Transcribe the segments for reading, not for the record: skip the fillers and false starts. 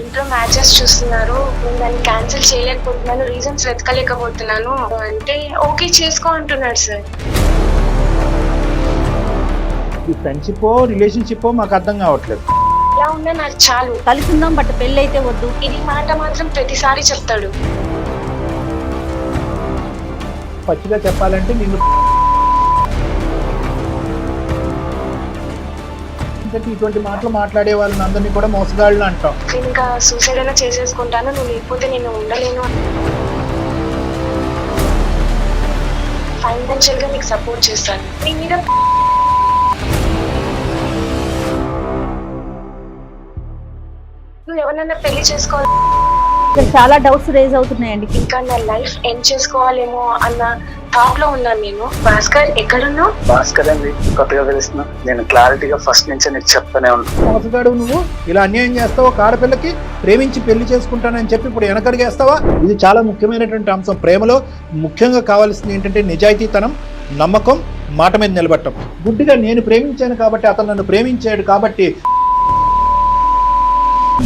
ఇంట్లో మ్యాచెస్ చూస్తున్నారు, నేను దాన్ని క్యాన్సిల్ చేయలేకపోతున్నాను, రీజన్స్ వెతకలేకపోతున్నాను అంటే ఓకే చేసుకో అంటున్నాడు సార్. ఈ ఫ్రెండ్షిప్ రిలేషన్షిప్ మాకు అర్థం కావట్లేదు. ఇలా ఉన్నా నాకు చాలు, కలిసి ఉందాం బట్ పెళ్ళి అయితే వద్దు. ఇది మాట మాత్రం ప్రతిసారి చెప్తాడు. పచ్చిగా చెప్పాలంటే నిన్ను ఇటువంటి మాటలు మాట్లాడే వాళ్ళని అందరినీ కూడా మోసగాళ్ళు అంటాం. నేను ఇంకా సూసైడ్ అయినా చేసేసుకుంటాను, నువ్వు లేకపోతే నేను ఉండలేను. ఫైనాన్షియల్ గా నీకు సపోర్ట్ చేస్తాను. నీ మీద నువ్వు ఎవరినైనా పెళ్లి చేసుకోవాలి, ఇక్కడ చాలా డౌట్స్ రేజ్ అవుతున్నాయండి. ఇంకా నా లైఫ్ ఎండ్ చేసుకోవాలేమో అన్న థాట్ లో ఉన్నాను నేను. భాస్కర్ ఎక్కడున్నావు? భాస్కర్ అండి, కొత్తగా తెలుస్తున్నా. నేను క్లారిటీగా ఫస్ట్ నుంచి నీకు చెప్తానే ఉంటాను. మోసగాడు నువ్వు, ఇలా అన్యాయం చేస్తావు. ఒక ఆడపిల్లకి ప్రేమించి పెళ్లి చేసుకుంటానని చెప్పి ఇప్పుడు వెనకడిగేస్తావా? ఇది చాలా ముఖ్యమైనటువంటి అంశం. ప్రేమలో ముఖ్యంగా కావాల్సింది ఏంటంటే నిజాయితీతనం, నమ్మకం, మాట మీద నిలబడటం. గుడ్డిగా నేను ప్రేమించాను కాబట్టి, అతను నన్ను ప్రేమించాడు కాబట్టి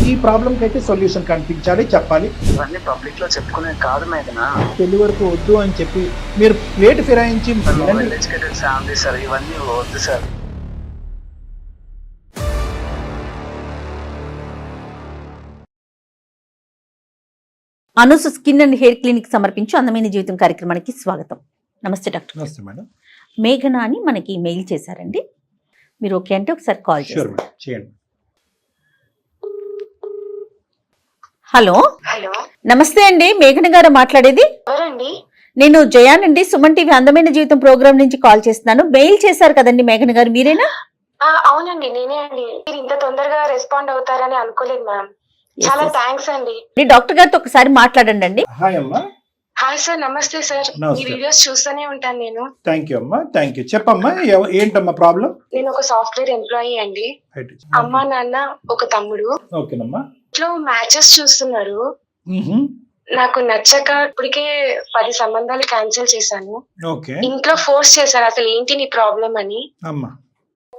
ఈ ప్రాబ్లంకి అయితే సొల్యూషన్ కనిపించాలి, చెప్పాలి. ఇవన్నీ పబ్లిక్ లో చెప్పుకునే కాదు మేఘనా. పెళ్లి వరకు వద్దు అని చెప్పి మీరు ప్లేట్ ఫిరాయించి వెల్ ఎడ్యుకేటెడ్ ఫ్యామిలీ సార్, ఇవన్నీ వద్దు sir. Anoos skin and hair clinic సమర్పించు అందమైన జీవితం కార్యక్రమానికి స్వాగతం. నమస్తే డాక్టర్. నమస్తే మేడం. మేఘన అని మనకి మెయిల్ చేశారండి. మీరు ఓకే అంటే ఒకసారి కాల్ షూర్ చేయండి. మేడం, చేయండి. హలో, హలో, నమస్తే అండి. మేఘన గారు మాట్లాడేది? ఎవరండి? నేను జయాన్ అండి, సుమన్ టీవీ అందమైన జీవితం ప్రోగ్రామ్ నుంచి కాల్ చేస్తున్నాను. మెయిల్ చేశారు కదండి మేఘన గారు, మీరేనా? అవునండి, నేనే అండి. మీరు ఇంత తొందరగా రెస్పాండ్ అవుతారని అనుకోలేదు మ్యామ్. చాలా థ్యాంక్స్ అండి. డాక్టర్ గారితో ఒకసారి మాట్లాడండి అండి. హాయ్ అమ్మా. హాయ్ సార్, నమస్తే సార్. నమస్తే. మీ వీడియోస్ చూస్తూనే ఉంటాను నేను. థ్యాంక్ యూ అమ్మా, థ్యాంక్ యూ. చెప్పమ్మా, ఏంటమ్మా ప్రాబ్లం? నేను ఒక సాఫ్ట్వేర్ ఎంప్లాయీ అండి. అమ్మా నాన్న ఒక తమ్ముడు. ఓకేనమ్మా. ఇంట్లో మ్యాచెస్ చూస్తున్నారు. నాకు నచ్చక ఇప్పటికే 10 సంబంధాలు క్యాన్సిల్ చేశాను. ఓకే. ఇంట్లో ఫోర్స్ చేశాను, అసలు ఏంటి నీ ప్రాబ్లం అని. అమ్మా.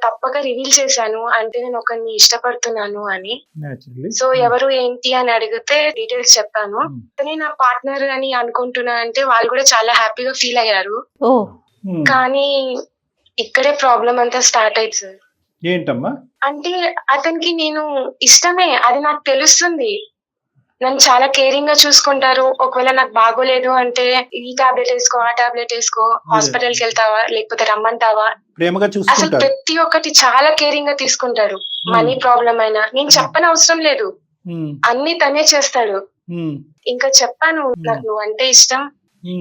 తప్పక రివీల్ చేశాను, అంటే నేను ఒకరిని ఇష్టపడుతున్నాను అని. నేచురల్లీ. సో ఎవరు ఏంటి అని అడిగితే డీటెయిల్స్ చెప్పాను. అతనే నా పార్ట్నర్ అని అనుకుంటున్నా అంటే వాళ్ళు కూడా చాలా హ్యాపీగా ఫీల్ అయ్యారు. ఓ, కానీ ఇక్కడే ప్రాబ్లం అంతా స్టార్ట్ అయింది సార్. ఏంటమ్మా? అంటే అతనికి నేను ఇష్టమే, అది నాకు తెలుస్తుంది. నన్ను చాలా కేరింగ్ గా చూసుకుంటారు. ఒకవేళ నాకు బాగోలేదు అంటే ఈ టాబ్లెట్ వేసుకో, ఆ టాబ్లెట్ వేసుకో, హాస్పిటల్ కి వెళ్తావా లేకపోతే రమ్మంటావా, ప్రేమగా అసలు చూసుకుంటారు. ప్రతి ఒక్కటి చాలా కేరింగ్ గా తీసుకుంటారు. మనీ ప్రాబ్లం అయినా నేను చెప్పని అవసరం లేదు, అన్ని తనే చేస్తాడు. ఇంకా చెప్పాను, నాకు నువ్వు అంటే ఇష్టం,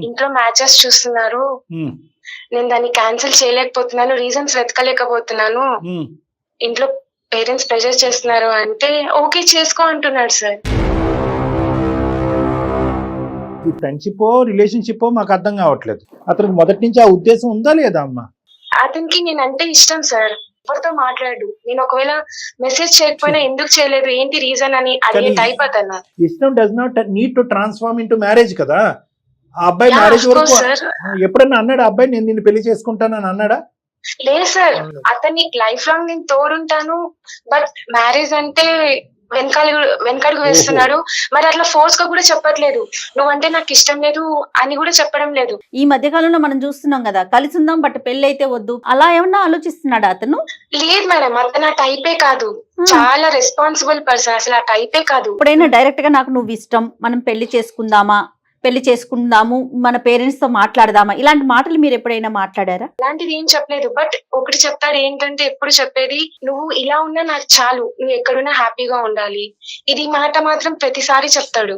ఇంట్లో మ్యాచెస్ చూస్తున్నారు, నేను దాన్ని క్యాన్సిల్ చేయలేకపోతున్నాను, రీజన్స్ వెతకలేకపోతున్నాను, ఇంట్లో పేరెంట్స్ ప్రెషర్ చేస్తున్నారు అంటే ఓకే చేసుకో అంటున్నాడు సార్. ఈ ఫ్రెండ్షిప్ రిలేషన్షిప్ మాకు అర్థం కావట్లేదు. అతనికి మొదటి నుంచి ఆ ఉద్దేశం ఉందా లేదా అమ్మా? అతనికి నేనంటే ఇష్టం సార్. ఎవరితో మాట్లాడు, నేను ఒకవేళ మెసేజ్ చేయకపోయినా ఎందుకు చేయలేదు, ఏంటి రీజన్ అని అడిగే టైప్ అతను. ఇష్టం does not need to transform into marriage కదా. ఆ అబ్బాయి మ్యారేజ్ వరకు ఎప్పుడన్నా అన్నాడా అబ్బాయి నేను నిన్ను పెళ్లి చేసుకుంటానని అన్నాడా? లేదు సార్, అతన్ని లైఫ్ లాంగ్ నేను తోడుంటాను, బట్ మ్యారేజ్ అంటే వెనకడుగు వేస్తున్నాడు. మరి అట్లా ఫోర్స్ గా కూడా చెప్పట్లేదు, నువ్వంటే నాకు ఇష్టం లేదు అని కూడా చెప్పడం లేదు. ఈ మధ్య కాలంలో మనం చూస్తున్నాం కదా, కలిసి ఉందాం బట్ పెళ్లి అయితే వద్దు, అలా ఏమన్నా ఆలోచిస్తున్నాడా అతను? లేదు మేడం, అతను ఆ టైపే కాదు, చాలా రెస్పాన్సిబుల్ పర్సన్, అసలు ఆ టైపే కాదు. ఎప్పుడైనా డైరెక్ట్ గా నాకు నువ్వు ఇష్టం, మనం పెళ్లి చేసుకుందాము, మన పేరెంట్స్ తో మాట్లాడదామా, ఇలాంటి మాటలు మీరు ఎప్పుడైనా మాట్లాడారా? అలాంటిది ఏం చెప్పలేదు, బట్ ఒకటి చెప్తాడు ఏంటంటే ఎప్పుడు చెప్పేది, నువ్వు ఇలా ఉన్నా నాకు చాలు, నువ్వు ఎక్కడున్నా హ్యాపీగా ఉండాలి, ఇది మాట మాత్రం ప్రతిసారి చెప్తాడు.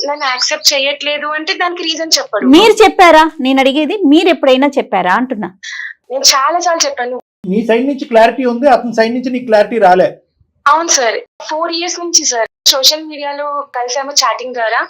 నన్ను యాక్సెప్ట్ చేయట్లేదు అంటే దానికి రీజన్ చెప్పాడు. మీరు చెప్పారా? నేను అడిగేది మీరు ఎప్పుడైనా చెప్పారా అంటున్నా. నేను చాలా చెప్పాను. నీ సైడ్ నుంచి క్లారిటీ ఉంది, అతని సైడ్ నుంచి నీకు క్లారిటీ రాలే. అవును సార్, 4 years నుంచి సార్ సోషల్ మీడియాలో కలిసాము చాటింగ్ ద్వారా.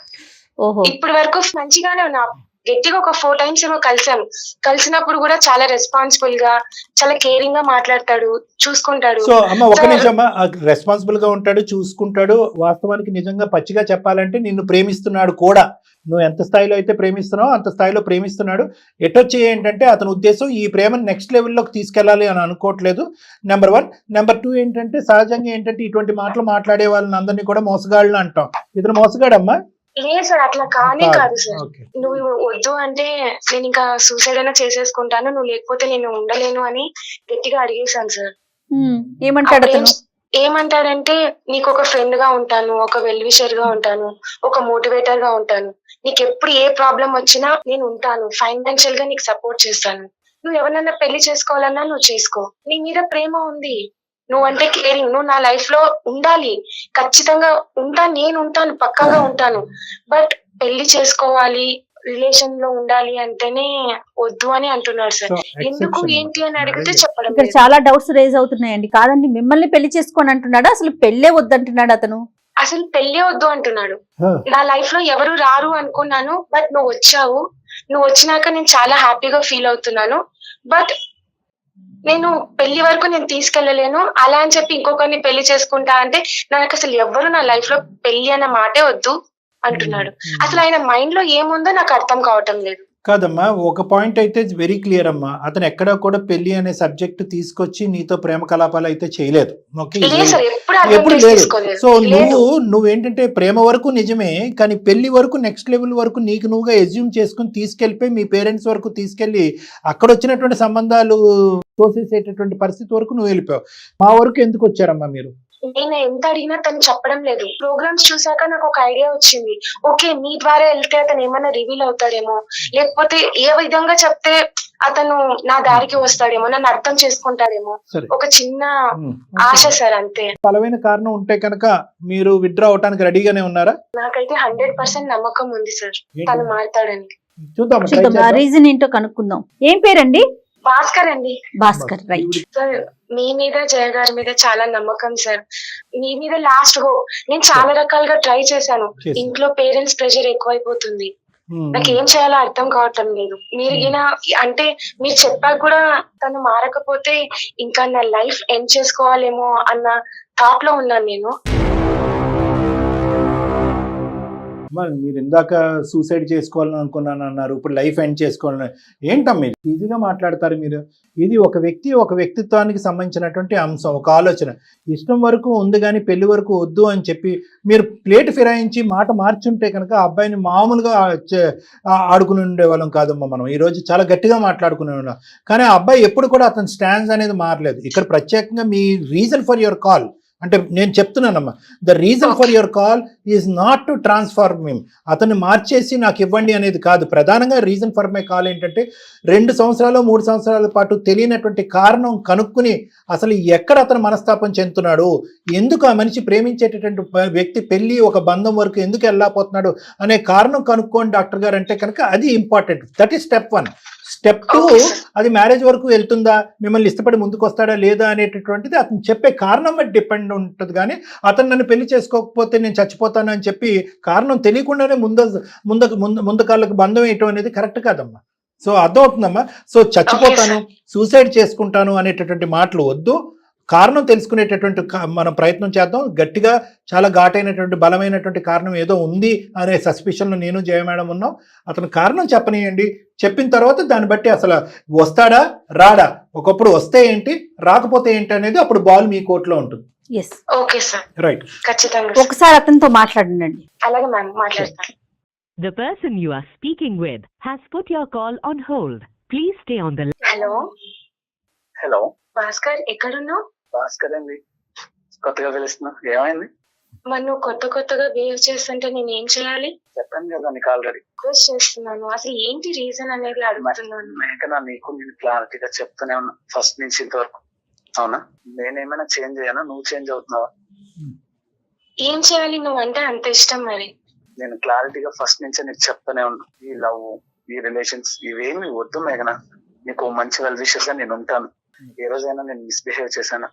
ఓహో, ఇప్పటి వరకు మంచిగానే ఉన్నా. గట్టిగా ఒక 4 times ఏమో కలిసాను. కలిసినప్పుడు కూడా చాలా రెస్పాన్సిబుల్ గా, చాలా కేరింగ్ గా మాట్లాడతాడు, చూసుకుంటాడు. సో అమ్మ ఒక నిమిషం అమ్మ, రెస్పాన్సిబుల్ గా ఉంటాడు, చూసుకుంటాడు. వాస్తవానికి నిజంగా పచ్చిగా చెప్పాలంటే నిన్ను ప్రేమిస్తున్నాడు కూడా. నువ్వు ఎంత స్థాయిలో అయితే ప్రేమిస్తున్నావో అంత స్థాయిలో ప్రేమిస్తున్నాడు. ఎటొచ్చి ఏంటంటే అతని ఉద్దేశం ఈ ప్రేమను నెక్స్ట్ లెవెల్లోకి తీసుకెళ్ళాలి అని అనుకోవట్లేదు. నెంబర్ 1. నెంబర్ 2 ఏంటంటే సహజంగా ఏంటంటే ఇటువంటి మాటలు మాట్లాడే వాళ్ళని అందరినీ కూడా మోసగాళ్ళు అంటాం. ఇతను మోసగాడమ్మా? లేదు సార్, అట్లా కానే కాదు సార్. ఓకే. నువ్వు వద్దు అంటే నేను ఇంకా సూసైడ్ అయినా చేసేసుకుంటాను, నువ్వు లేకపోతే నేను ఉండలేను అని గట్టిగా అడిగేశాను సార్. ఏమంటాడు అతను? ఏమంటాడంటే నీకు ఒక ఫ్రెండ్ గా ఉంటాను, ఒక వెల్ విషర్ గా ఉంటాను, ఒక మోటివేటర్ గా ఉంటాను, నీకు ఎప్పుడు ఏ ప్రాబ్లం వచ్చినా నేను ఉంటాను, ఫైనాన్షియల్ గా నీకు సపోర్ట్ చేస్తాను, నువ్వు ఎవరినైనా పెళ్లి చేసుకోవాలన్నా నువ్వు చేసుకో, నీ మీద ప్రేమ ఉంది, నువ్వు అంటే కేరింగ్, నువ్వు నా లైఫ్ లో ఉండాలి, ఖచ్చితంగా ఉంటాను, నేను ఉంటాను, పక్కాగా ఉంటాను, బట్ పెళ్లి చేసుకోవాలి, రిలేషన్ లో ఉండాలి అంటేనే వద్దు అని అంటున్నాడు సార్. ఎందుకు ఏంటి అని అడిగితే చెప్పడం ఇక్కడ లేదు. చాలా డౌట్స్ రేజ్ అవుతున్నాయండి. కాదండి, మిమ్మల్ని పెళ్లి చేసుకోని అంటున్నాడా, అసలు పెళ్ళే వద్దంటున్నాడు అతను? అసలు పెళ్ళే వద్దు అంటున్నాడు. నా లైఫ్ లో ఎవరు రారు అనుకున్నాను, బట్ నువ్వు వచ్చావు, నువ్వు వచ్చినాక నేను చాలా హ్యాపీగా ఫీల్ అవుతున్నాను, బట్ నేను పెళ్లి వరకు నేను తీసుకెళ్లలేను, అలా అని చెప్పి ఇంకొకరిని పెళ్లి చేసుకుంటా అంటే నాకు అసలు ఎవ్వరు నా లైఫ్ లో పెళ్లి అన్న మాటే వద్దు అంటున్నాడు. అసలు ఆయన మైండ్ లో ఏముందో నాకు అర్థం కావటం లేదు. కాదమ్మా, ఒక పాయింట్ అయితే వెరీ క్లియర్ అమ్మా, అతను ఎక్కడా కూడా పెళ్లి అనే సబ్జెక్ట్ తీసుకొచ్చి నీతో ప్రేమ కలాపాలు అయితే చేయలేదు. ఓకే, లేదు సార్, ఎప్పుడు ఎప్పుడు అర్థం లేదు. చేసుకోలేదు. సో లేదు. నువ్వేంటంటే ప్రేమ వరకు నిజమే, కానీ పెళ్లి వరకు నెక్స్ట్ లెవెల్ వరకు నీకు నువ్వుగా ఎజ్యూమ్ చేసుకుని తీసుకెళ్ళిపోయి మీ పేరెంట్స్ వరకు తీసుకెళ్లి అక్కడ వచ్చినటువంటి సంబంధాలు తోసేసేటటువంటి పరిస్థితి వరకు నువ్వు వెళ్ళిపోయావు. మా వరకు ఎందుకు వచ్చారమ్మా మీరు? నేను ఎంత అడిగినా తను చెప్పడం లేదు. ప్రోగ్రామ్స్ చూసాక నాకు ఒక ఐడియా వచ్చింది, ఓకే మీ ద్వారా వెళ్తే అతను ఏమైనా రివీల్ అవుతాడేమో, లేకపోతే ఏ విధంగా చెప్తే అతను నా దారికి వస్తాడేమో, నన్ను అర్థం చేసుకుంటాడేమో, సరే. ఒక చిన్న ఆశ సార్, అంతే. బలమైన కారణం ఉంటే కనుక మీరు విత్డ్రా అవటానికి రెడీగానే ఉన్నారా? నాకైతే 100% నమ్మకం ఉంది సార్, తను మారుతాడని. చూద్దాం, try చూద్దాం, ఆ చేద్దాం. రీజన్ ఏంటో కనుక్కుందాం. ఏం పేరండి? భాస్కర్ అండి. భాస్కర్, రైట్. సార్ మీ మీద, జయ గారి మీద చాలా నమ్మకం సార్, మీ మీద లాస్ట్ హో. నేను చాలా రకాలుగా ట్రై చేశాను, ఇంట్లో పేరెంట్స్ ప్రెషర్ ఎక్కువైపోతుంది, నాకు ఏం చేయాలో అర్థం కావటం లేదు. మీరు అంటే మీరు చెప్పాక కూడా తను మారకపోతే ఇంకా నా లైఫ్ ఎండ్ చేసుకోవాలేమో అన్న థాట్ లో ఉన్నాను నేను. మీరు ఇందాక సూసైడ్ చేసుకోవాలని అనుకున్నాను అన్నారు, ఇప్పుడు లైఫ్ ఎండ్ చేసుకోవాలని. ఏంటమ్మా మీరు ఈజీగా మాట్లాడతారు మీరు? ఇది ఒక వ్యక్తిత్వానికి సంబంధించినటువంటి అంశం, ఒక ఆలోచన. ఇష్టం వరకు ఉంది కానీ పెళ్లి వరకు వద్దు అని చెప్పి మీరు ప్లేట్ ఫిరాయించి మాట మార్చుంటే కనుక ఆ అబ్బాయిని మామూలుగా ఆడుకుని ఉండేవాళ్ళం కాదమ్మా. మనం ఈరోజు చాలా గట్టిగా మాట్లాడుకునే వాళ్ళం, కానీ ఆ అబ్బాయి ఎప్పుడు కూడా అతని స్టాండ్స్ అనేది మారలేదు. ఇక్కడ ప్రత్యేకంగా మీ రీజన్ ఫర్ యువర్ కాల్ అంటే నేను చెప్తున్నానమ్మా, the reason for your call is not to transform him, అతన్ని మార్చేసి నాకు ఇవ్వండి అనేది కాదు. ప్రధానంగా రీజన్ ఫర్ మై కాల్ ఏంటంటే 2 సంవత్సరాలు 3 సంవత్సరాల పాటు తెలియనటువంటి కారణం కనుక్కుని అసలు ఎక్కడ అతను మనస్తాపం చెందుతున్నాడు, ఎందుకు ఆ మనిషి ప్రేమించేటటువంటి వ్యక్తి పెళ్లి ఒక బంధం వరకు ఎందుకు వెళ్ళకపోతున్నాడు అనే కారణం కనుక్కోండి డాక్టర్ గారు అంటే కనుక అది important. That is step 1. Step 2, అది మ్యారేజ్ వరకు వెళ్తుందా, మిమ్మల్ని ఇష్టపడి ముందుకు వస్తాడా లేదా అనేటటువంటిది అతను చెప్పే కారణం బట్టి డిపెండ్ ఉంటుంది. కానీ అతను నన్ను పెళ్లి చేసుకోకపోతే నేను చచ్చిపోతాను అని చెప్పి కారణం తెలియకుండానే ముందు కాళ్ళకు బంధం వేయటం అనేది కరెక్ట్ కాదమ్మా. సో అర్థమవుతుందమ్మా. సో చచ్చిపోతాను, సూసైడ్ చేసుకుంటాను అనేటటువంటి మాటలు వద్దు. కారణం తెలుసుకునేటటువంటి మనం ప్రయత్నం చేద్దాం. గట్టిగా చాలా ఘాటైనటువంటి బలమైనటువంటి కారణం ఏదో ఉంది అనే సస్పిషన్లో నేను జయ మేడం ఉన్నాం. అతను కారణం చెప్పనియండి, చెప్పిన తర్వాత దాన్ని బట్టి అసలు వస్తాడా రాడా, ఒకప్పుడు వస్తే ఏంటి రాకపోతే ఏంటి అనేది అప్పుడు బాల్ మీ కోర్టులో ఉంటుంది. ఓకే సార్, రైట్, ఖచ్చితంగా. ఒకసారి అతనితో మాట్లాడండి. అలాగే మ్యామ్, మాట్లాడతాను. The person you are speaking with has put your call on hold. Please stay on the line. Hello hello, Bhaskar, ఎక్కడున్నావు? భాస్కర్ అండి, కొత్తగా పిలుస్తున్నా, ఏమైంది? మరి నువ్వు కొత్తగా బిహేవ్ చేస్తుంటే నేను ఏం చేయాలి? చెప్పాను కదా నీకు ఆల్రెడీ, రిక్వెస్ట్ చేస్తున్నాను, అసలు ఏంటి రీజన్ అనేది అడుగుతున్నాను. మేకనా నీకు నేను క్లారిటీగా చెప్తూనే ఉన్నా ఫస్ట్ నుంచి ఇంతవరకు. అవునా, నేనేమైనా చేంజ్ అయ్యానా, నువ్వు చేంజ్ అవుతున్నావా? ఏం చేయాలి? నువ్వు అంటే అంత ఇష్టం మరి. నేను క్లారిటీగా ఫస్ట్ నుంచే నీకు చెప్తూనే ఉన్నా, ఈ లవ్, ఈ రిలేషన్స్ ఇవేమి వద్దు మేఘనా, నీకు మంచి వెల్ విషెస్ గా నేను ఉంటాను. ఏ రోజైనా నేను మిస్బిహేవ్ చేశానా,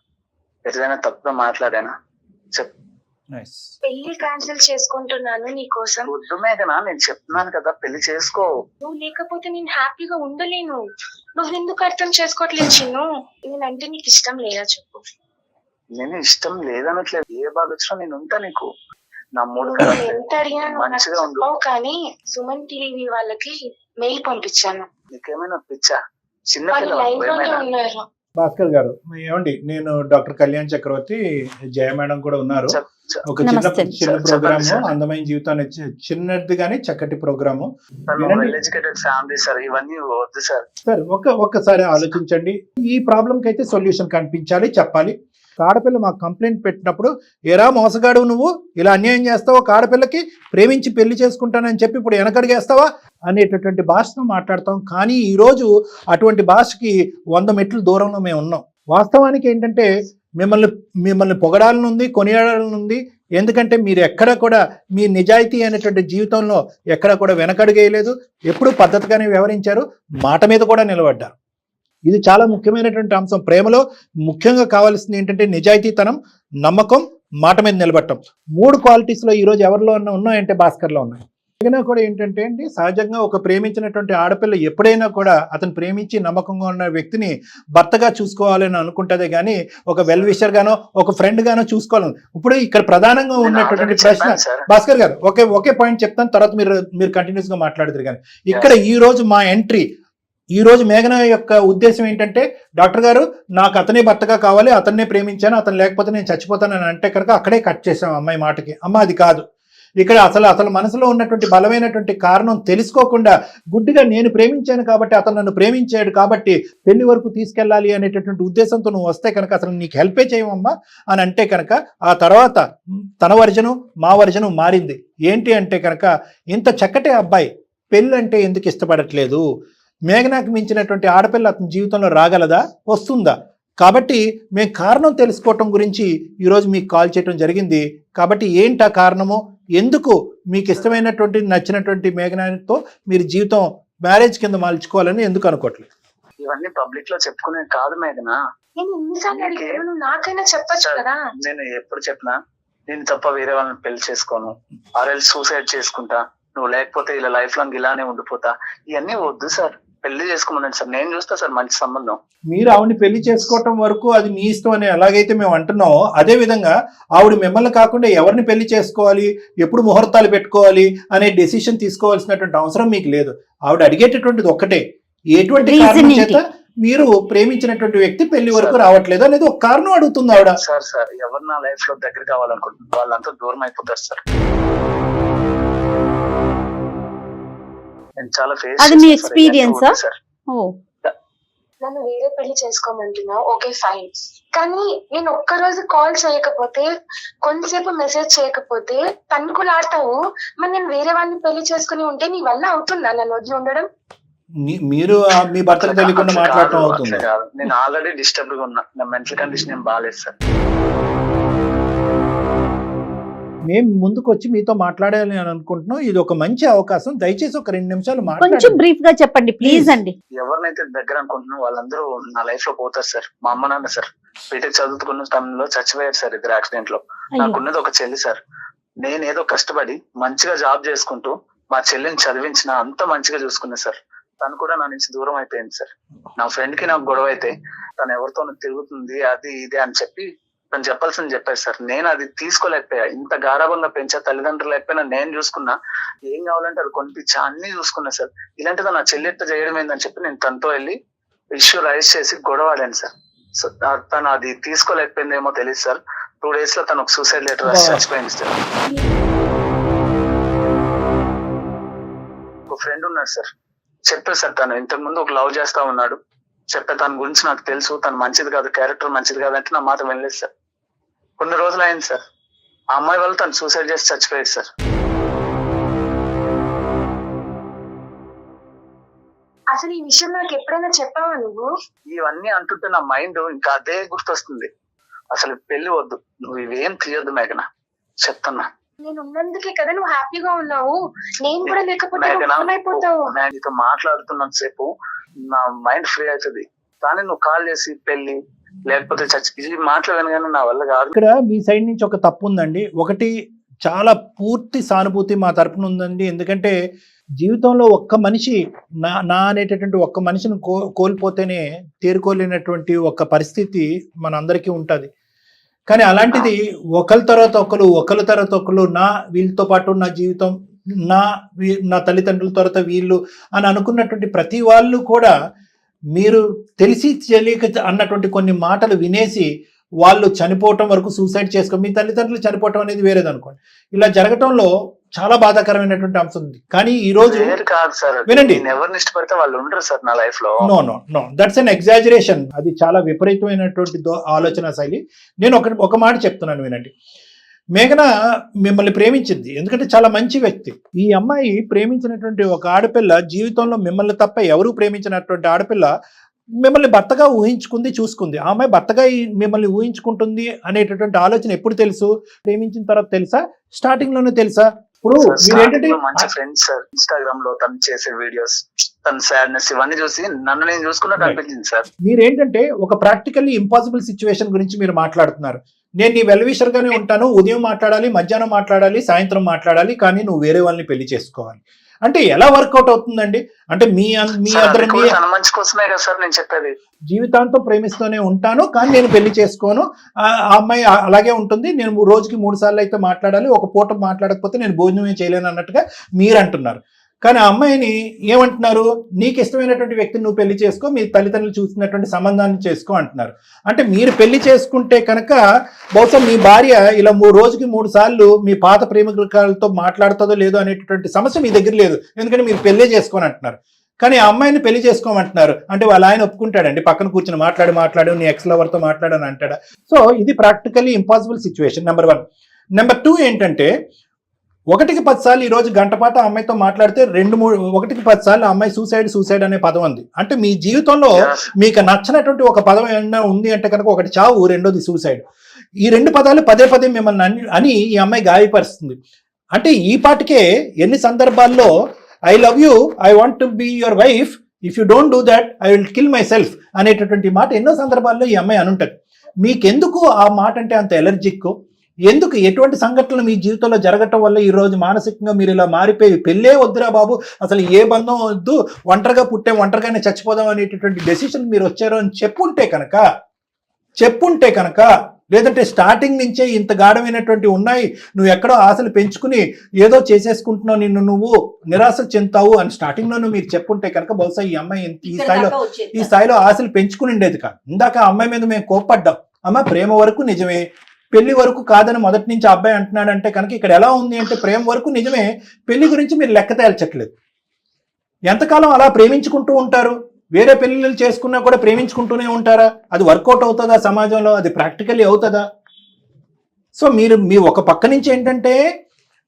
ఎప్పుడైనా తప్పుగా మాట్లాడానా చెప్పు. నైస్. పెళ్లి క్యాన్సిల్ చేసుకుంటున్నాను నీ కోసం. వద్దు మేఘనా, నేను చెప్తున్నాను కదా పెళ్లి చేసుకో. నువ్వు లేకపోతే నేను హ్యాపీగా ఉండలేను. నువ్వు ఎందుకు అర్థం చేసుకోవట్లేదు చిన్ను? నేనంటే నీకు ఇష్టం లేదా చెప్పు. నేను ఇష్టం లేదనట్లేదు, ఏ బాధ వచ్చినా నేను ఉంటా నీకు. నా మూడు నువ్వు ఎంత అడిగినా నువ్వు నాకు మంచిగా ఉండు. చెప్పవు, కానీ సుమన్ టీవీ వాళ్ళకి మెయిల్ పంపించాను. నీకేమైనా పిచ్చా? చిన్న వాళ్ళు పిల్ల లైవ్ లోనే ఏమైనా? ఉన్నారు. భాస్కర్ గారు ఏమండి, నేను డాక్టర్ కళ్యాణ్ చక్రవర్తి, జయ మేడం కూడా ఉన్నారు. ఒక నమస్తే. చిన్న ప్రోగ్రాము, చెప్పండి సార్. అందమైన జీవితాన్ని చిన్నది కానీ చక్కటి programme. Well educated family sir, ఇవన్నీ వద్దు సార్. సార్ ఒక్కసారి ఆలోచించండి. ఈ ప్రాబ్లంకి అయితే సొల్యూషన్ కనిపించాలి, చెప్పాలి. ఆడపిల్ల మాకు కంప్లైంట్ పెట్టినప్పుడు, ఎరా మోసగాడు నువ్వు ఇలా అన్యాయం చేస్తావు, ఒక ఆడపిల్లకి ప్రేమించి పెళ్లి చేసుకుంటానని చెప్పి ఇప్పుడు వెనకడిగేస్తావా అనేటటువంటి భాషను మాట్లాడతాం. కానీ ఈరోజు అటువంటి భాషకి 100 మెట్లు దూరంలో మేము ఉన్నాం. వాస్తవానికి ఏంటంటే మిమ్మల్ని పొగడాలనుంది, కొనియాడాలనుంది. ఎందుకంటే మీరు ఎక్కడ కూడా మీ నిజాయితీ అనేటువంటి జీవితంలో ఎక్కడ కూడా వెనకడుగేయలేదు. ఎప్పుడూ పద్ధతిగానే వ్యవహరించారు, మాట మీద కూడా నిలబడ్డారు. ఇది చాలా ముఖ్యమైనటువంటి అంశం. ప్రేమలో ముఖ్యంగా కావాల్సింది ఏంటంటే నిజాయితీతనం, నమ్మకం, మాట మీద నిలబడటం. 3 క్వాలిటీస్లో ఈరోజు ఎవరిలో ఉన్నాయంటే భాస్కర్లో ఉన్నాయి. అయినా కూడా ఏంటంటే అండి, సహజంగా ఒక ప్రేమించినటువంటి ఆడపిల్ల ఎప్పుడైనా కూడా అతను ప్రేమించి నమ్మకంగా ఉన్న వ్యక్తిని భర్తగా చూసుకోవాలని అనుకుంటుందే కానీ ఒక వెల్ విషర్ గానో ఒక ఫ్రెండ్ గానో చూసుకోవాలని. ఇప్పుడు ఇక్కడ ప్రధానంగా ఉన్నటువంటి ప్రశ్న, భాస్కర్ గారు ఒకే పాయింట్ చెప్తాను, తర్వాత మీరు కంటిన్యూస్ గా మాట్లాడుతారు. కానీ ఇక్కడ ఈ రోజు మా ఎంట్రీ, ఈ రోజు మేఘన యొక్క ఉద్దేశం ఏంటంటే, డాక్టర్ గారు నాకు అతనే భర్తగా కావాలి, అతన్నే ప్రేమించాను, అతను లేకపోతే నేను చచ్చిపోతానని అంటే కనుక అక్కడే కట్ చేసాం అమ్మాయి మాటకి. అమ్మ అది కాదు. ఇక్కడ అసలు మనసులో ఉన్నటువంటి బలమైనటువంటి కారణం తెలుసుకోకుండా గుడ్డిగా నేను ప్రేమించాను కాబట్టి అతను నన్ను ప్రేమించాడు కాబట్టి పెళ్లి వరకు తీసుకెళ్ళాలి అనేటటువంటి ఉద్దేశంతో నువ్వు వస్తే కనుక అసలు నీకు హెల్పే చేయమమ్మా అని అంటే కనుక, ఆ తర్వాత తన వర్జను మా వర్జను మారింది. ఏంటి అంటే కనుక, ఇంత చక్కటి అబ్బాయి పెళ్ళి అంటే ఎందుకు ఇష్టపడట్లేదు? మేఘనాకు మించినటువంటి ఆడపిల్ల అతని జీవితంలో రాగలదా, వస్తుందా? కాబట్టి మేము కారణం తెలుసుకోవటం గురించి ఈరోజు మీకు కాల్ చేయడం జరిగింది. కాబట్టి ఏంటి ఆ కారణము, ఎందుకు మీకు ఇష్టమైనటువంటి నచ్చినటువంటి మేఘనాతో మీరు జీవితం మ్యారేజ్ కింద మలుచుకోవాలని ఎందుకు అనుకోవట్లేదు? ఇవన్నీ పబ్లిక్ లో చెప్పుకునే కాదు మేఘనా. నేను ఎన్నిసార్లు అడిగాను, నువ్వు నాకైనా చెప్పొచ్చు కదా. నేను ఎప్పుడు చెప్పినా నేను తప్ప వేరే వాళ్ళని పెళ్లి చేసుకోను, ఆర్ఎల్ సూసైడ్ చేసుకుంటా, నువ్వు లేకపోతే ఇలా లైఫ్ లాంగ్ ఇలానే ఉండిపోతా. ఇవన్నీ వద్దు సార్, పెళ్లి చేసుకోమనండి సార్, నేను చూస్తా సార్ మంచి సంబంధం. మీరు ఆవిడని పెళ్లి చేసుకోవటం వరకు అది మీ ఇష్టం అని ఎలాగైతే మేము అంటున్నామో, అదే విధంగా ఆవిడ మిమ్మల్ని కాకుండా ఎవరిని పెళ్లి చేసుకోవాలి, ఎప్పుడు ముహూర్తాలు పెట్టుకోవాలి అనే డెసిషన్ తీసుకోవాల్సినటువంటి అవసరం మీకు లేదు. ఆవిడ అడిగేటటువంటిది ఒక్కటే, ఎటువంటి కారణం చేత మీరు ప్రేమించినటువంటి వ్యక్తి పెళ్లి వరకు రావట్లేదు అనేది ఒక కారణం అడుగుతుంది ఆవిడ. సార్ ఎవరు నా లైఫ్ లో దగ్గర కావాలనుకుంటున్నారు వాళ్ళంతా దూరం అయిపోతారు సార్. నేను చాలా అది మీ ఎక్స్పీరియన్సా? నన్ను వేరే పెళ్లి చేసుకోమంటున్నావు, ఓకే ఫైన్. కానీ నేను ఒక్కరోజు కాల్ చేయకపోతే, కొంతసేపు మెసేజ్ చేయకపోతే తన్నుకులాడతావు. మరి నేను వేరే వాళ్ళని పెళ్లి చేసుకుని ఉంటే నీ వల్ల అవుతుందా నన్ను వదిలి ఉండడం? మీరు మీ భర్తకు తెలియకుండా మాట్లాడటం అవుతుంది. నేను ఆల్రెడీ డిస్టర్బ్ గా ఉన్నా, నా మెంటల్ కండిషన్ ఏం బాగాలేదు సార్. మేము ముందుకు వచ్చి మీతో మాట్లాడాలి అని అనుకుంటున్నాం. ఇది ఒక మంచి అవకాశం. దయచేసి ఒక 2 నిమిషాలు కొంచెం మాట్లాడండి. బ్రీఫ్ గా చెప్పండి ప్లీజ్ అండి. ఎవరినైతే దగ్గర అనుకుంటున్నా వాళ్ళందరూ నా లైఫ్ లో పోతారు సార్. మా అమ్మ నాన్న సార్ బీటెక్ చదువుకున్న టైంలో చచ్చిపోయారు సార్, 2 యాక్సిడెంట్ లో. నాకున్నది ఒక చెల్లి సార్. నేనేదో కష్టపడి మంచిగా జాబ్ చేసుకుంటూ మా చెల్లిని చదివించిన, అంత మంచిగా చూసుకున్నా సార్. తను కూడా నా నుంచి దూరం అయిపోయింది సార్. నా ఫ్రెండ్ కి నాకు గొడవ అయితే తను ఎవరితో తిరుగుతుంది అది ఇది అని చెప్పి తను చెప్పాల్సింది చెప్పారు సార్. నేను అది తీసుకోలేకపోయా. ఇంత గారాభంగా పెంచా, తల్లిదండ్రులు లేకపోయినా నేను చూసుకున్నా, ఏం కావాలంటే అది కొనిపించా, అన్ని చూసుకున్నా సార్. ఇలాంటిది నా చెల్లి ఎట్లా చేయడం ఏందని చెప్పి నేను తనతో వెళ్ళి ఇష్యూ రైజ్ చేసి గొడవాడాను సార్. సో తను అది తీసుకోలేకపోయిందేమో తెలియదు సార్. 2 days లో తను ఒక సూసైడ్ లెటర్ రాసి చచ్చిపోయింది సార్. ఒక ఫ్రెండ్ ఉన్నాడు సార్, చెప్పారు సార్. తను ఇంతకు ముందు ఒక లవ్ చేస్తా ఉన్నాడు, చెప్పే తన గురించి నాకు తెలుసు, తను మంచిది కాదు, క్యారెక్టర్ మంచిది కాదు అంటే నా మాట వెళ్ళలేదు సార్. కొన్ని రోజులు అయింది సార్, ఆ అమ్మాయి వాళ్ళు తను సూసైడ్ చేసి చచ్చిపోయాడు సార్. అసలు ఈ విషయం నాకు ఎప్పుడైనా చెప్పావా నువ్వు? ఇవన్నీ అంటుంటే నా మైండ్ ఇంకా అదే గుర్తొస్తుంది. అసలు పెళ్లి వద్దు, నువ్వు ఇవేం తీయొద్దు మేఘన, చెప్తున్నా. నేను ఉన్నందుకే కదా నువ్వు హ్యాపీగా ఉన్నావు. నేను కూడా లేకపోతే ఏమైపోతావు. నేను నీతో మాట్లాడుతున్నంత సేపు నా మైండ్ ఫ్రీ అవుతుంది. కానీ నువ్వు కాల్ చేసి పెళ్లి లేకపోతే చచ్చి ఈ మాటలు వినగానే నా వల్ల కాదు. ఇక్కడ మీ సైడ్ నుంచి ఒక తప్పు ఉందండి. ఒకటి, చాలా పూర్తి సానుభూతి మా తరపున ఉందండి. ఎందుకంటే జీవితంలో ఒక్క మనిషి నా అనేటటువంటి ఒక్క మనిషిని కోల్పోతేనే తేరుకోలేనటువంటి ఒక పరిస్థితి మనందరికీ ఉంటుంది. కానీ అలాంటిది ఒకరి తర్వాత ఒకరు వీళ్ళతో పాటు నా జీవితం, నా తల్లిదండ్రుల తర్వాత వీళ్ళు అని అనుకున్నటువంటి ప్రతి వాళ్ళు కూడా మీరు తెలిసి తెలియక అన్నటువంటి కొన్ని మాటలు వినేసి వాళ్ళు చనిపోవటం వరకు సూసైడ్ మీ తల్లిదండ్రులు చనిపోవటం అనేది వేరేది అనుకోండి. ఇలా జరగటంలో చాలా బాధాకరమైనటువంటి అంశం ఉంది. కానీ ఈ రోజు వినండి, ఎవరిని ఇష్టపడితే వాళ్ళు ఉండరు సార్ నా లైఫ్ లో. No that's an exaggeration. అది చాలా విపరీతమైనటువంటి ఆలోచన శైలి. నేను ఒక మాట చెప్తున్నాను, వినండి. మేఘన మిమ్మల్ని ప్రేమించింది ఎందుకంటే చాలా మంచి వ్యక్తి. ఈ అమ్మాయి ప్రేమించినటువంటి ఒక ఆడపిల్ల జీవితంలో మిమ్మల్ని తప్ప ఎవరు ప్రేమించినటువంటి ఆడపిల్ల మిమ్మల్ని భర్తగా ఊహించుకుంది, చూసుకుంది. ఆ అమ్మాయి భర్తగా మిమ్మల్ని ఊహించుకుంటుంది అనేటటువంటి ఆలోచన ఎప్పుడు తెలుసు? ప్రేమించిన తర్వాత తెలుసా? స్టార్టింగ్ లోనే తెలుసా? ఇప్పుడు మీరేంటంటే మంచి ఫ్రెండ్స్ సార్, ఇన్స్టాగ్రామ్ లో తను చేసే వీడియోస్, తన సాడ్నెస్ ఇవన్నీ చూసి నన్ను నేను చూసుకున్నట్టు అనిపించింది సార్. మీరేంటంటే ఒక ప్రాక్టికల్లీ ఇంపాసిబుల్ సిచ్యువేషన్ గురించి మీరు మాట్లాడుతున్నారు. నేను నీ వెల్విషర్ గానే ఉంటాను, ఉదయం మాట్లాడాలి, మధ్యాహ్నం మాట్లాడాలి, సాయంత్రం మాట్లాడాలి, కానీ నువ్వు వేరే వాళ్ళని పెళ్లి చేసుకోవాలి అంటే ఎలా వర్కౌట్ అవుతుందండి? అంటే మీ మంచి కోసమే కదా సార్ నేను చెప్పేది. జీవితాంతం ప్రేమిస్తూనే ఉంటాను కానీ నేను పెళ్లి చేసుకోను, ఆ అమ్మాయి అలాగే ఉంటుంది, నేను రోజుకి 3 సార్లు అయితే మాట్లాడాలి, ఒక పూట మాట్లాడకపోతే నేను భోజనమే చేయలేను అన్నట్టుగా మీరు అంటున్నారు. కానీ ఆ అమ్మాయిని ఏమంటున్నారు? నీకు ఇష్టమైనటువంటి వ్యక్తిని నువ్వు పెళ్లి చేసుకో, మీ తల్లిదండ్రులు చూసినటువంటి సంబంధాన్ని చేసుకో అంటున్నారు. అంటే మీరు పెళ్లి చేసుకుంటే కనుక బహుశా మీ భార్య ఇలా రోజుకి 3 సార్లు మీ పాత ప్రేమికులతో మాట్లాడుతుందో లేదో అనేటటువంటి సమస్య మీ దగ్గర లేదు, ఎందుకంటే మీరు పెళ్లే చేసుకోని అంటున్నారు. కానీ ఆ అమ్మాయిని పెళ్లి చేసుకోమంటున్నారు అంటే వాళ్ళ ఆయన ఒప్పుకుంటాడండి? పక్కన కూర్చొని మాట్లాడు నీ ఎక్స్ లవర్తో మాట్లాడని అంటాడా? సో ఇది practically impossible situation, number 1. Number 2 ఏంటంటే 1కి 10 సార్లు ఈ రోజు గంట పాటు అమ్మాయితో మాట్లాడితే 1కి 10 సార్లు అమ్మాయి సూసైడ్ అనే పదం ఉంది. అంటే మీ జీవితంలో మీకు నచ్చినటువంటి ఒక పదం ఏమన్నా ఉంది అంటే కనుక ఒకటి చావు, రెండోది సూసైడ్. ఈ 2 పదాలు పదే మిమ్మల్ని అని ఈ అమ్మాయి గాయపరుస్తుంది. అంటే ఈ పాటికే ఎన్ని సందర్భాల్లో I love you, I want to be your wife, if you don't do that I will kill myself అనేటటువంటి మాట ఎన్నో సందర్భాల్లో ఈ అమ్మాయి అనుంటది. మీకెందుకు ఆ మాట అంటే అంత ఎలర్జిక్? ఎందుకు? ఎటువంటి సంఘటనలు మీ జీవితంలో జరగటం వల్ల ఈ రోజు మానసికంగా మీరు ఇలా మారిపోయి పెళ్ళే వద్దురా బాబు, అసలు ఏ బంధం వద్దు, ఒంటరిగా ఒంటరిగానే చచ్చిపోదాం అనేటటువంటి డెసిషన్ మీరు వచ్చారు అని చెప్పుంటే కనుక లేదంటే స్టార్టింగ్ నుంచే ఇంత గాఢమైనటువంటి ఉన్నాయి, నువ్వు ఎక్కడో ఆశలు పెంచుకుని ఏదో చేసేసుకుంటున్నావు, నిన్ను నువ్వు నిరాశ చెందుతావు అని స్టార్టింగ్ లో మీరు చెప్పుంటే కనుక బహుశా ఈ అమ్మాయి ఈ స్థాయిలో ఆశలు పెంచుకుని ఉండేది కాదు. ఇందాక ఆ అమ్మాయి మీద మేము కోప్పడ్డాం, అమ్మ ప్రేమ వరకు నిజమే, పెళ్లి వరకు కాదని మొదటి నుంచి అబ్బాయి అంటున్నాడంటే కనుక ఇక్కడ ఎలా ఉంది అంటే ప్రేమ వరకు నిజమే, పెళ్లి గురించి మీరు లెక్క తేల్చట్లేదు. ఎంతకాలం అలా ప్రేమించుకుంటూ ఉంటారు? వేరే పెళ్లిళ్ళు చేసుకున్నా కూడా ప్రేమించుకుంటూనే ఉంటారా? అది వర్కౌట్ అవుతుందా సమాజంలో? అది ప్రాక్టికల్లీ అవుతుందా? సో మీరు మీ ఒక పక్క నుంచి ఏంటంటే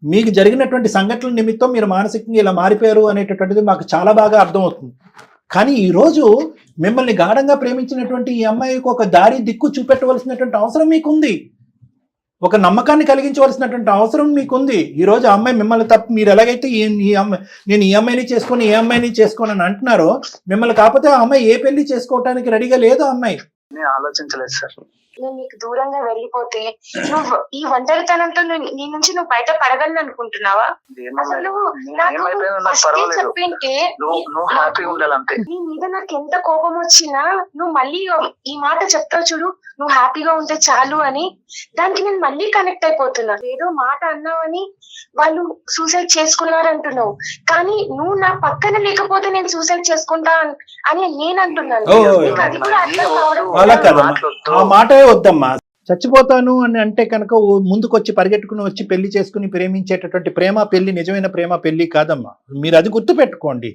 మీకు జరిగినటువంటి సంఘటనల నిమిత్తం మీరు మానసికంగా ఇలా మారిపోయారు అనేటటువంటిది మాకు చాలా బాగా అర్థమవుతుంది. కానీ ఈరోజు మిమ్మల్ని గాఢంగా ప్రేమించినటువంటి ఈ అమ్మాయికి ఒక దారి దిక్కు చూపెట్టవలసినటువంటి అవసరం మీకుంది, ఒక నమ్మకాన్ని కలిగించవలసినటువంటి అవసరం మీకుంది. ఈరోజు ఆ అమ్మాయి మిమ్మల్ని తప్ప మీరు ఎలాగైతే నేను ఈ అమ్మాయిని చేసుకోను అని అంటున్నారో, మిమ్మల్ని కాకపోతే ఆ అమ్మాయి ఏ పెళ్లి చేసుకోవటానికి రెడీగా లేదు. ఆ అమ్మాయి ఆలోచించలేదు సార్. నేను నీకు దూరంగా వెళ్ళిపోతే నువ్వు ఈ ఒంటరితనంతో నీ నుంచి నువ్వు బయట పడగలను అనుకుంటున్నావా? అసలు చెప్పింటే నీ మీద నాకు ఎంత కోపం వచ్చినా నువ్వు మళ్ళీ ఈ మాట చెప్తావు చూడు, నువ్వు హ్యాపీగా ఉంటే చాలు అని, దానికి నేను మళ్ళీ కనెక్ట్ అయిపోతున్నా. ఏదో మాట అన్నావని వాళ్ళు సూసైడ్ చేసుకున్నారు అంటున్నావు, కానీ నువ్వు నా పక్కన లేకపోతే నేను సూసైడ్ చేసుకుంటా అని నేను అంటున్నాను. అది కూడా అర్థం కావడం. ఆ మాట వద్దమ్మా, చచ్చిపోతాను అని అంటే కనుక ముందుకొచ్చి పరిగెట్టుకుని వచ్చి పెళ్లి చేసుకుని ప్రేమించేటటువంటి ప్రేమ పెళ్లి నిజమైన ప్రేమ పెళ్లి కాదమ్మా. మీరు అది గుర్తుపెట్టుకోండి.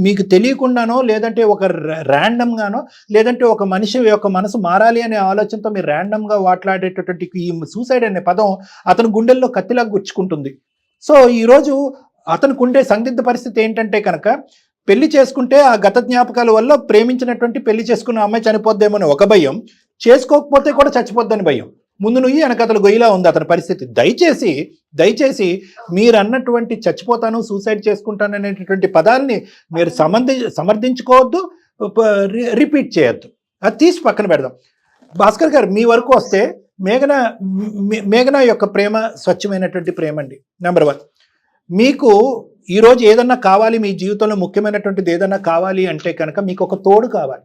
మీకు తెలియకుండానో లేదంటే ఒక ర్యాండమ్ గానో లేదంటే ఒక మనిషి యొక్క మనసు మారాలి అనే ఆలోచనతో మీరు ర్యాండమ్ గా మాట్లాడేటటువంటి ఈ సూసైడ్ అనే పదం అతని గుండెల్లో కత్తిలా గుచ్చుకుంటుంది. సో ఈరోజు అతనికి ఉండే సందిగ్ధ పరిస్థితి ఏంటంటే కనుక పెళ్లి చేసుకుంటే ఆ గత జ్ఞాపకాల వల్ల ప్రేమించినటువంటి పెళ్లి చేసుకున్న అమ్మాయి చనిపోద్దేమని ఒక భయం, చేసుకోకపోతే కూడా చచ్చిపోద్దని భయం. ముందు నుయ్యి వెనకతలు గొయ్యిలా ఉంది అతని పరిస్థితి. దయచేసి మీరు అన్నటువంటి చచ్చిపోతాను, సూసైడ్ చేసుకుంటాను అనేటటువంటి పదాన్ని మీరు సమర్థించుకోవద్దు, రిపీట్ చేయొద్దు. అది తీసి పక్కన పెడదాం. భాస్కర్ గారు మీ వరకు వస్తే మేఘన యొక్క ప్రేమ స్వచ్ఛమైనటువంటి ప్రేమ అండి. నెంబర్ 1, మీకు ఈరోజు ఏదన్నా కావాలి, మీ జీవితంలో ముఖ్యమైనటువంటిది ఏదన్నా కావాలి అంటే కనుక మీకు ఒక తోడు కావాలి.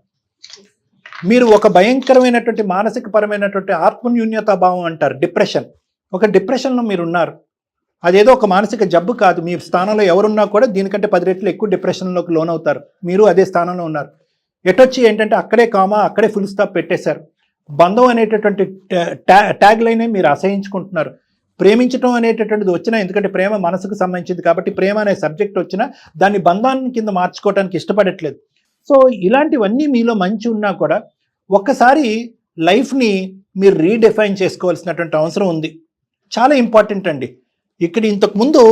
మీరు ఒక భయంకరమైనటువంటి మానసిక పరమైనటువంటి ఆత్మన్యూన్యతా భావం అంటారు, డిప్రెషన్. ఒక డిప్రెషన్లో మీరు ఉన్నారు. అదేదో ఒక మానసిక జబ్బు కాదు. మీ స్థానంలో ఎవరున్నా కూడా దీనికంటే 10 రెట్లు ఎక్కువ డిప్రెషన్లోకి లోనవుతారు. మీరు అదే స్థానంలో ఉన్నారు. ఎటొచ్చి ఏంటంటే అక్కడే కామా, అక్కడే ఫుల్ స్టాప్ పెట్టేశారు. బంధం అనేటటువంటి ట్యాగ్ లైనే మీరు అసహించుకుంటున్నారు. ప్రేమించడం అనేటటువంటిది వచ్చినా, ఎందుకంటే ప్రేమ మనసుకు సంబంధించింది కాబట్టి ప్రేమ అనే సబ్జెక్ట్ వచ్చినా దాన్ని బంధాన్ని కింద మార్చుకోవడానికి ఇష్టపడట్లేదు. సో ఇలాంటివన్నీ మీలో మంచి ఉన్నా కూడా ఒక్కసారి లైఫ్ని మీరు రీడిఫైన్ చేసుకోవాల్సినటువంటి అవసరం ఉంది. చాలా ఇంపార్టెంట్ అండి. ఇక్కడ ఇంతకుముందు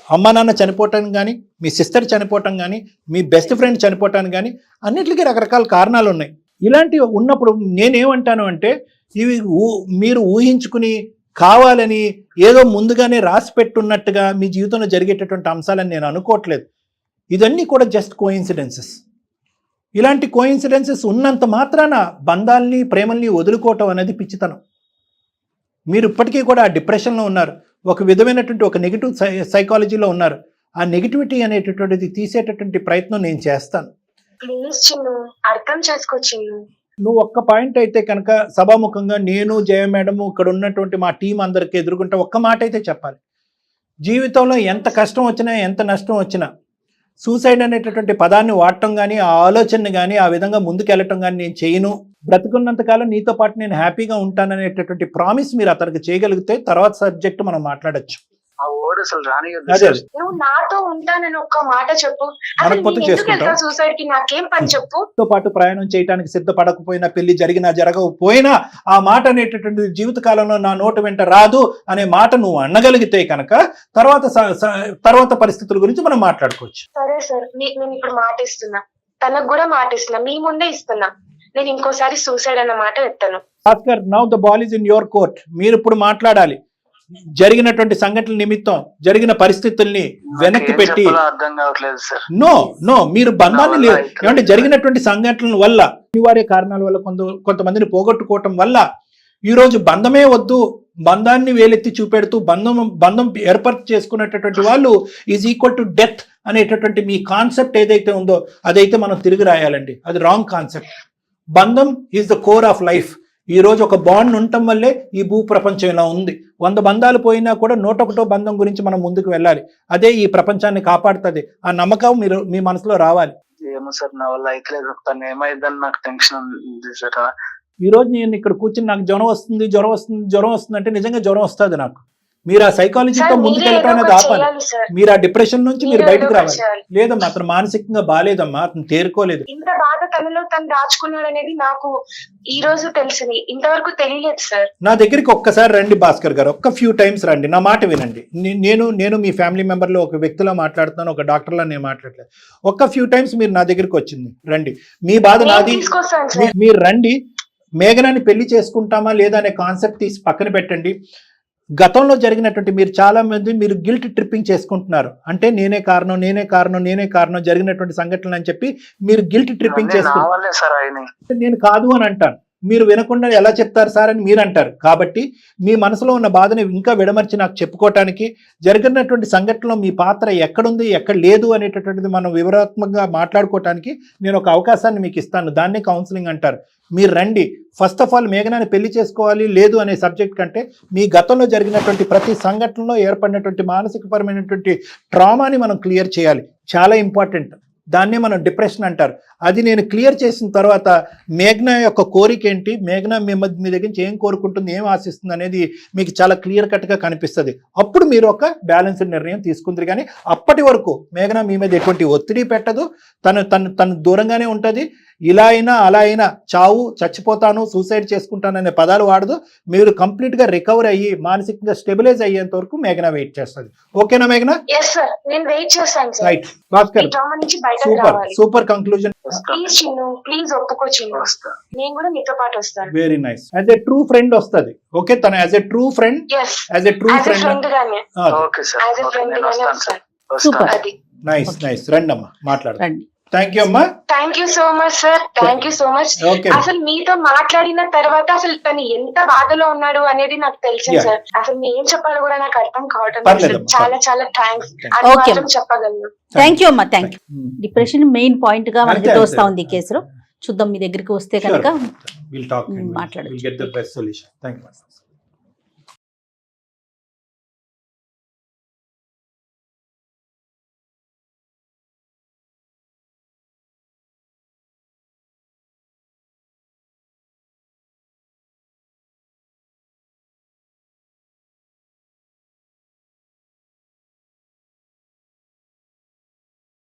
అమ్మా నాన్న చనిపోవటానికి కానీ, మీ సిస్టర్ చనిపోవటం కానీ, మీ బెస్ట్ ఫ్రెండ్ చనిపోవటానికి కానీ అన్నిటికీ రకరకాల కారణాలు ఉన్నాయి. ఇలాంటివి ఉన్నప్పుడు నేనేమంటాను అంటే ఇవి మీరు ఊహించుకుని కావాలని ఏదో ముందుగానే రాసి పెట్టున్నట్టుగా మీ జీవితంలో జరిగేటటువంటి అంశాలని నేను అనుకోవట్లేదు. ఇవన్నీ కూడా జస్ట్ కోయిన్సిడెన్సెస్. ఇలాంటి కోయిన్సిడెన్సెస్ ఉన్నంత మాత్రాన బంధాలని, ప్రేమల్ని వదులుకోవటం అనేది పిచ్చితనం. మీరు ఇప్పటికీ కూడా ఆ డిప్రెషన్లో ఉన్నారు, ఒక విధమైనటువంటి ఒక నెగిటివ్ సైకాలజీలో ఉన్నారు. ఆ నెగిటివిటీ అనేటటువంటిది తీసేటటువంటి ప్రయత్నం నేను చేస్తాను. ప్లీజ్ చిన్ను, అర్థం చేసుకో చిన్ను. నువ్వు ఒక్క పాయింట్ అయితే కనుక సభాముఖంగా నేను, జయ మేడం, ఇక్కడ ఉన్నటువంటి మా టీం అందరికి ఎదుర్కొంటే ఒక్క మాట అయితే చెప్పాలి. జీవితంలో ఎంత కష్టం వచ్చినా, ఎంత నష్టం వచ్చినా సూసైడ్ అనేటటువంటి పదాన్ని వాడటం కానీ, ఆ ఆలోచనని కానీ, ఆ విధంగా ముందుకెళ్ళటం కానీ నేను చేయను. బ్రతుకున్నంతకాలం నీతో పాటు నేను హ్యాపీగా ఉంటాననేటటువంటి ప్రామిస్ మీరు అతనికి చేయగలిగితే తర్వాత సబ్జెక్ట్ మనం మాట్లాడచ్చు. ఆ వర్డ్ అసలు రానియొద్దు సార్. నువ్వు నాతో ఉంటానని ఒక్క మాట చెప్పు. మనకపోతే చేసుకుంటాం. సూసైడ్ కి నాకేం పని చెప్పు. తో పాటు ప్రయాణం చేయడానికి సిద్ధపడకపోయినా, పెళ్లి జరిగినా జరగకపోయినా ఆ మాట అనేటటువంటి జీవితకాలంలో నా నోటు వెంట రాదు అనే మాట నువ్వు అనగలిగితే కనుక తర్వాత పరిస్థితుల గురించి మనం మాట్లాడుకోవచ్చు. సరే సార్, నేను ఇప్పుడు మాట ఇస్తున్నా, తనకు కూడా మాట ఇస్తున్నా, మీ ముందే ఇస్తున్నా. నేను ఇంకోసారి సూసైడ్ అన్న మాట ఎత్తాను. Bhaskar, now the ball is in your court. మీరు ఇప్పుడు మాట్లాడాలి. జరిగినటువంటి సంఘటనల నిమిత్తం జరిగిన పరిస్థితుల్ని వెనక్కి పెట్టి, అర్థం కావట్లేదు సార్. నో మీరు బంధాన్ని ఏమంటే జరిగినటువంటి సంఘటనల వల్ల, అనివార్య కారణాల వల్ల కొంతమందిని పోగొట్టుకోవటం వల్ల ఈరోజు బంధమే వద్దు, బంధాన్ని వేలెత్తి చూపెడుతూ బంధం ఏర్పాటు చేసుకునేటటువంటి వాళ్ళు ఈజ్ ఈక్వల్ టు డెత్ అనేటటువంటి మీ కాన్సెప్ట్ ఏదైతే ఉందో అదైతే మనం తిరిగి రాయాలండి. అది రాంగ్ కాన్సెప్ట్. బంధం is the core of life. ఈ రోజు ఒక బాండ్ ఉండటం వల్లే ఈ భూ ప్రపంచం ఇలా ఉంది. 100 బంధాలు పోయినా కూడా 101వ బంధం గురించి మనం ముందుకు వెళ్ళాలి. అదే ఈ ప్రపంచాన్ని కాపాడుతుంది. ఆ నమ్మకం మీ మనసులో రావాలి. ఏమో సార్, నా వల్ల అయితే తను ఏమైందని నాకు టెన్షన్ ఉంది సార్. ఈ రోజు నేను ఇక్కడ కూర్చుని నాకు జ్వరం వస్తుంది అంటే నిజంగా జ్వరం వస్తుంది నాకు. మీరు ఆ సైకాలజీతో ముందుకెళ్ళటం అనేది ఆపాలి. మీరు ఆ డిప్రెషన్ నుంచి మీరు బయటకు రావాలి. లేదమ్మా, అతను మానసికంగా బాగాలేదమ్మా, అతను తేరుకోలేదు. ఇంత బాధ తనలో తను దాచుకున్నాడు అనేది నాకు ఈ రోజు తెలిసింది, ఇంతవరకు తెలియలేదు సార్. నా దగ్గరికి ఒక్కసారి రండి భాస్కర్ గారు, ఒక్క ఫ్యూ టైమ్స్ రండి, నా మాట వినండి. నేను మీ ఫ్యామిలీ మెంబర్లో ఒక వ్యక్తిలో మాట్లాడుతున్నాను, ఒక డాక్టర్లో నేను మాట్లాడలేదు. ఒక్క ఫ్యూ టైమ్స్ మీరు నా దగ్గరికి వచ్చింది రండి. మీ బాధ నాది, మీరు రండి. మేఘనాన్ని పెళ్లి చేసుకుంటామా లేదా అనే కాన్సెప్ట్ తీసి పక్కన పెట్టండి. గతంలో జరిగినటువంటి మీరు చాలా మంది మీరు గిల్ట్ ట్రిప్పింగ్ చేసుకుంటున్నారు. అంటే నేనే కారణం జరిగినటువంటి సంఘటనలు అని చెప్పి మీరు గిల్ట్ ట్రిప్పింగ్ చేసుకుంటారు. నేను కాదు అని అంటాను. మీరు వినకుండా ఎలా చెప్తారు సార్ అని మీరు అంటారు. కాబట్టి మీ మనసులో ఉన్న బాధని ఇంకా విడమర్చి నాకు చెప్పుకోవటానికి, జరిగినటువంటి సంఘటనలో మీ పాత్ర ఎక్కడుంది ఎక్కడ లేదు అనేటటువంటిది మనం వివరాత్మకంగా మాట్లాడుకోవటానికి నేను ఒక అవకాశాన్ని మీకు ఇస్తాను. దాన్నే కౌన్సిలింగ్ అంటారు. మీరు రండి. ఫస్ట్ ఆఫ్ ఆల్ మేఘనాన్ని పెళ్లి చేసుకోవాలి లేదు అనే సబ్జెక్ట్ కంటే మీ గతంలో జరిగినటువంటి ప్రతి సంఘటనలో ఏర్పడినటువంటి మానసికపరమైనటువంటి ట్రామాని మనం క్లియర్ చేయాలి. చాలా ఇంపార్టెంట్. దాన్నే మనం డిప్రెషన్ అంటారు. అది నేను క్లియర్ చేసిన తర్వాత మేఘనా యొక్క కోరిక ఏంటి, మేఘనా మీ దగ్గర నుంచి ఏం కోరుకుంటుంది, ఏం ఆశిస్తుంది అనేది మీకు చాలా క్లియర్ కట్గా కనిపిస్తుంది. అప్పుడు మీరు ఒక బ్యాలెన్స్డ్ నిర్ణయం తీసుకుంటారు. కానీ అప్పటి వరకు మేఘనా మీ మీద ఎటువంటి ఒత్తిడి పెట్టదు. తను దూరంగానే ఉంటుంది. ఇలా అయినా అలా అయినా చావు, చచ్చిపోతాను, సూసైడ్ చేసుకుంటాను అనే పదాలు వాడదు. మీరు కంప్లీట్గా రికవర్ అయ్యి మానసికంగా స్టెబిలైజ్ అయ్యేంత వరకు మేఘనా వెయిట్ చేస్తుంది. ఓకేనా మేఘనా? Right Bhaskar, super conclusion. Very nice. As a true friend వస్తుంది. ఓకే, తను as a true friend, super. Nice రండి అమ్మా మాట్లాడండి. థ్యాంక్ యూ అమ్మా. Thank you so much sir, thank you so much. Okay. అసలు మీతో మాట్లాడిన తర్వాత అసలు తను ఎంత బాధలో ఉన్నాడు అనేది నాకు తెలిసింది Yeah. సార్. అసలు నేను ఏం చెప్పాలో కూడా నాకు అర్థం కావటం లేదు పర్లేదు సార్. అమ్మా, చాలా పర్లేదు. చాలా థ్యాంక్స్ Thank అని Okay. మాత్రం చెప్పగలను. థ్యాంక్ యూ అమ్మా, thank you. Depression main point గా మనకి అంతే, తోస్తా అంతే. ఉంది ఈ కేసులో. చూద్దాం మీ దగ్గరికి వస్తే కనుక We'll talk and మాట్లాడొచ్చు. we'll get the best solution. Thank you.